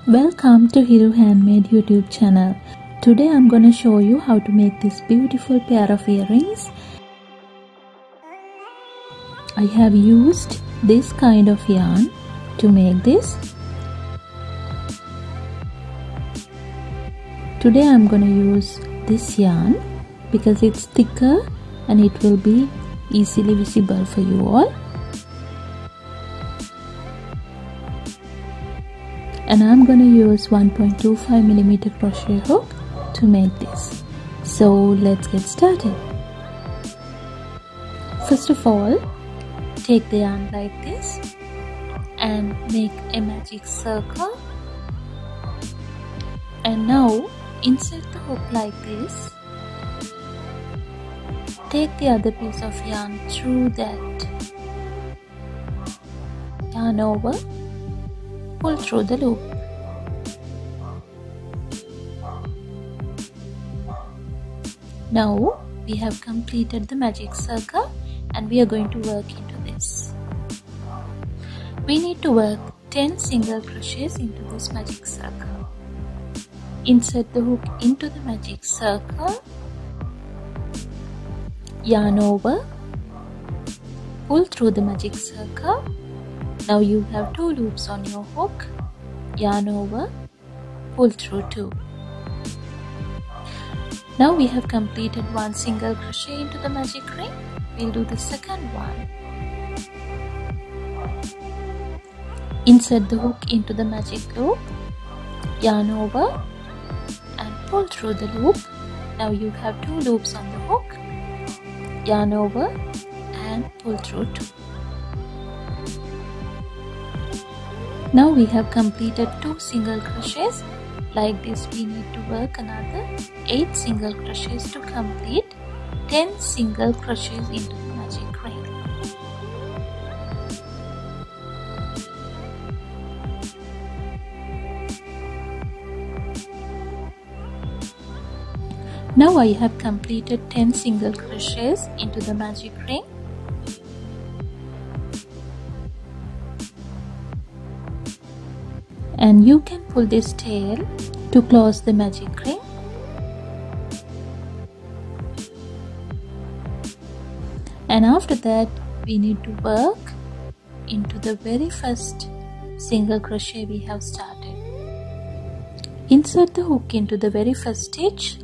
Welcome to Hiru Handmade YouTube channel. Today I'm going to show you how to make this beautiful pair of earrings. I have used this kind of yarn to make this. Today I'm going to use this yarn because it's thicker and it will be easily visible for you all. And I'm going to use 1.25mm crochet hook to make this. So let's get started. First of all, take the yarn like this and make a magic circle. And now insert the hook like this. Take the other piece of yarn through that. Yarn over. Pull through the loop. Now we have completed the magic circle and we are going to work into this. We need to work 10 single crochets into this magic circle. Insert the hook into the magic circle, yarn over, pull through the magic circle. Now you have 2 loops on your hook, yarn over, pull through 2. Now we have completed 1 single crochet into the magic ring. We'll do the second one. Insert the hook into the magic loop, yarn over and pull through the loop. Now you have 2 loops on the hook, yarn over and pull through 2. Now we have completed 2 single crochets. Like this we need to work another 8 single crochets to complete 10 single crochets into the magic ring. Now I have completed 10 single crochets into the magic ring. And you can pull this tail to close the magic ring. And after that we need to work into the very first single crochet we have started. Insert the hook into the very first stitch,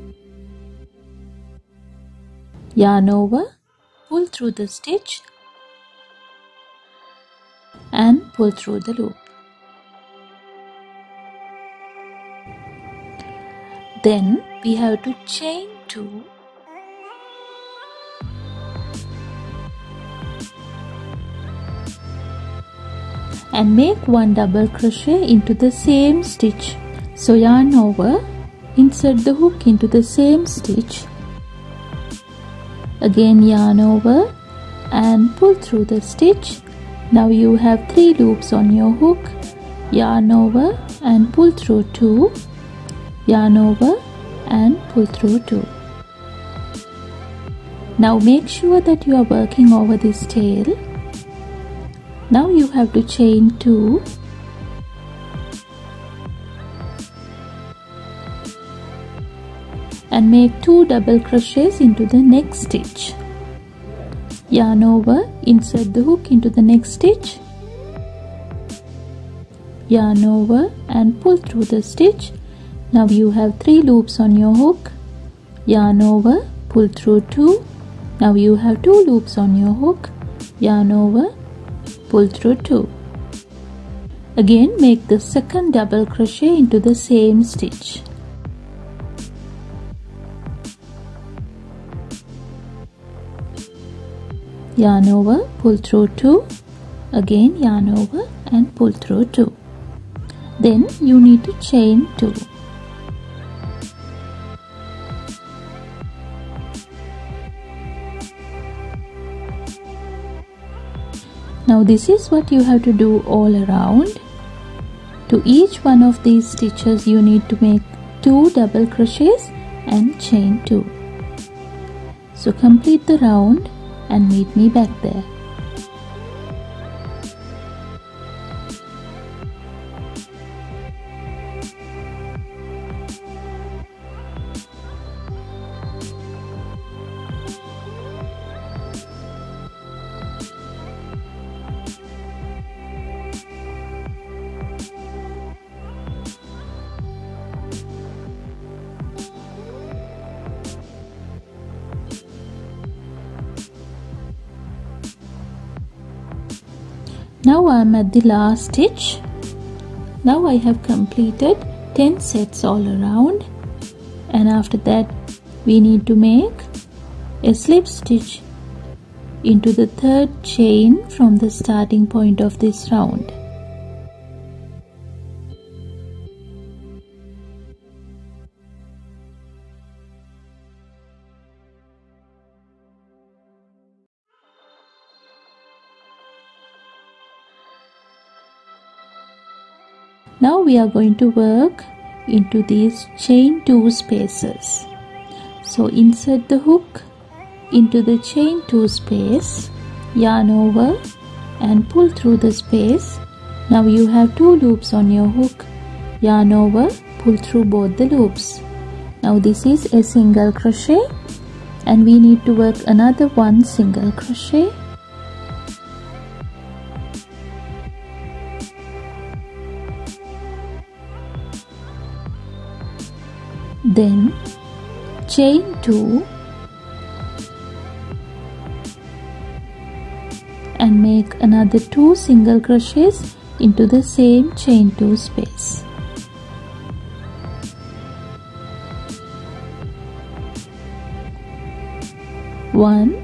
yarn over, pull through the stitch and pull through the loop. Then we have to chain 2 and make 1 double crochet into the same stitch. So yarn over, insert the hook into the same stitch, again yarn over and pull through the stitch. Now you have 3 loops on your hook, yarn over and pull through 2, yarn over and pull through 2. Now make sure that you are working over this tail. Now you have to chain 2 and make 2 double crochets into the next stitch. Yarn over, insert the hook into the next stitch, yarn over and pull through the stitch. Now you have 3 loops on your hook, yarn over, pull through 2. Now you have 2 loops on your hook, yarn over, pull through 2. Again make the second double crochet into the same stitch. Yarn over, pull through 2, again yarn over and pull through 2. Then you need to chain 2. Now this is what you have to do all around. To each one of these stitches you need to make 2 double crochets and chain 2. So complete the round and meet me back there. Now I am at the last stitch. Now I have completed 10 sets all around, and after that we need to make a slip stitch into the third chain from the starting point of this round. Now we are going to work into these chain 2 spaces. So insert the hook into the chain 2 space, yarn over and pull through the space. Now you have 2 loops on your hook, yarn over, pull through both the loops. Now this is a single crochet and we need to work another 1 single crochet. Then chain 2 and make another 2 single crochets into the same chain 2 space. One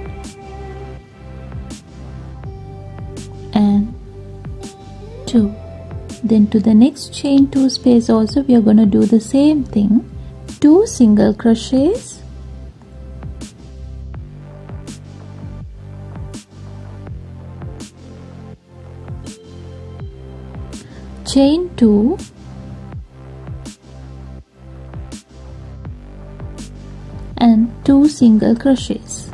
and 2. Then to the next chain 2 space also we are going to do the same thing. 2 single crochets, chain 2 and 2 single crochets.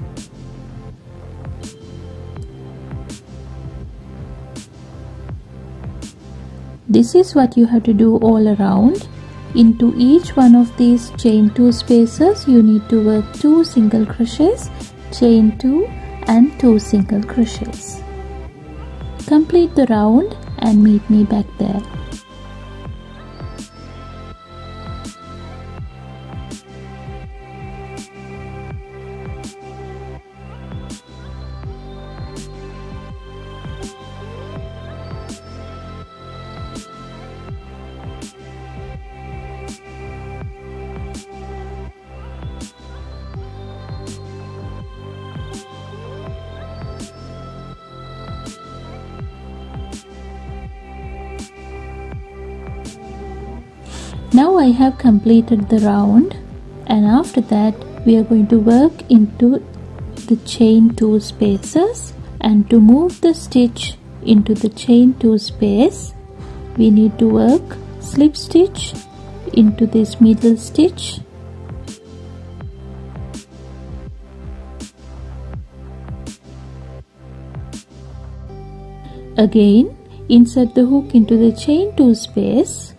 This is what you have to do all around. Into each one of these chain 2 spaces you need to work 2 single crochets, chain 2 and 2 single crochets. Complete the round and meet me back there. Now I have completed the round, and after that we are going to work into the chain 2 spaces, and to move the stitch into the chain 2 space we need to work slip stitch into this middle stitch, again insert the hook into the chain 2 space,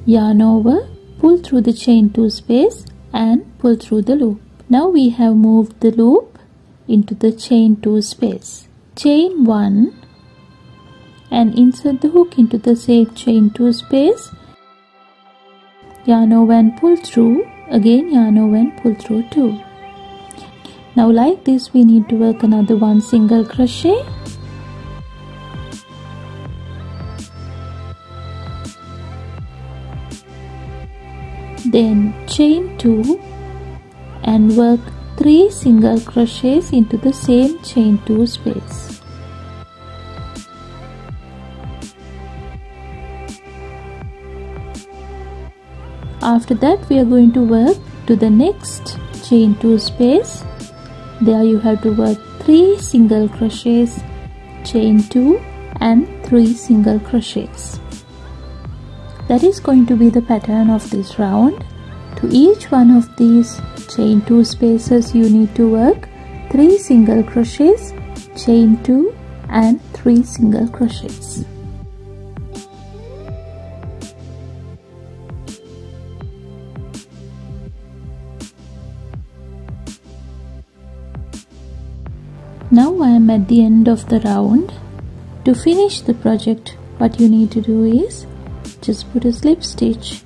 yarn over, pull through the chain 2 space and pull through the loop. Now we have moved the loop into the chain 2 space. Chain 1 and insert the hook into the same chain 2 space, yarn over and pull through, again yarn over and pull through 2. Now like this we need to work another 1 single crochet, then chain 2 and work 3 single crochets into the same chain 2 space. After that we are going to work to the next chain 2 space. There you have to work 3 single crochets, chain 2 and 3 single crochets. That is going to be the pattern of this round. To each one of these chain 2 spaces you need to work 3 single crochets, chain 2 and 3 single crochets. Now I am at the end of the round. To finish the project, what you need to do is just put a slip stitch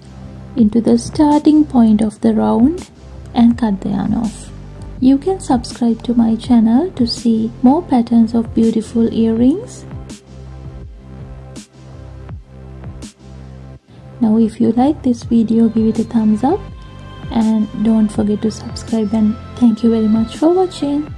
into the starting point of the round and cut the yarn off. You can subscribe to my channel to see more patterns of beautiful earrings. Now if you like this video, give it a thumbs up and don't forget to subscribe, and thank you very much for watching.